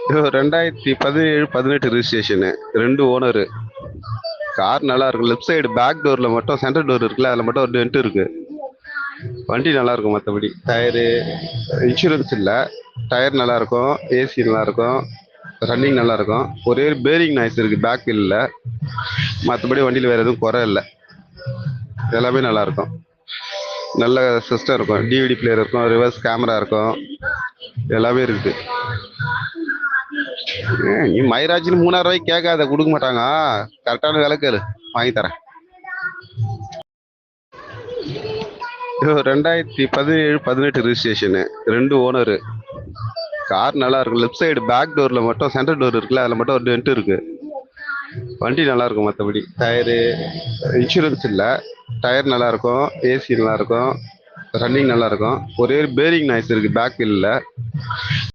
இது 2017, 18 ரிஜிஸ்ட்ரேஷனு. 2 owner. Car நல்லா இருக்கும். லெஃப்ட் சைடு பேக் டோர்ல மட்டும் சென்டர் டோர் இருக்குல்ல, அதில் மட்டும் ஒரு டென்ட் இருக்கு. வண்டி நல்லா இருக்கும். மற்றபடி டயரு இன்சூரன்ஸ் இல்லை. டயர் நல்லா இருக்கும், ஏசி நல்லா இருக்கும், ரன்னிங் நல்லா இருக்கும். ஒரே ஒரு பேரிங் நாய்ஸ் இருக்கு பேக் வீல்ல. மற்றபடி வண்டியில் வேற எதுவும் குறை இல்லை. எல்லாமே நல்லா இருக்கும். நல்ல சிஸ்டம் இருக்கும், டிவிடி பிளேயர் இருக்கும், ரிவர்ஸ் கேமரா இருக்கும், எல்லாமே இருக்குது. நீ மைராஜ்னு 3000 ரூபாய்க்கு கேட்காத, கொடுக்க மாட்டாங்க. கரெக்டான விலை கேளு, வாங்கி தரேன். இது 2017, 18 ரிஜிஸ்ட்ரேஷனு. 2 ஓனரு. கார் நல்லா இருக்கும். லெஃப்ட் சைடு பேக் டோர்ல மட்டும் சென்டர் டோர் இருக்குல்ல, அதில் மட்டும் ஒரு டென்ட் இருக்கு. வண்டி நல்லா இருக்கும். மற்றபடி டயரு இன்சூரன்ஸ் இல்லை. டயர் நல்லா இருக்கும், ஏசி நல்லா இருக்கும், ரன்னிங் நல்லா இருக்கும். ஒரே ஒரு பேரிங் நாய்ஸ் இருக்கு பேக் வீல்ல.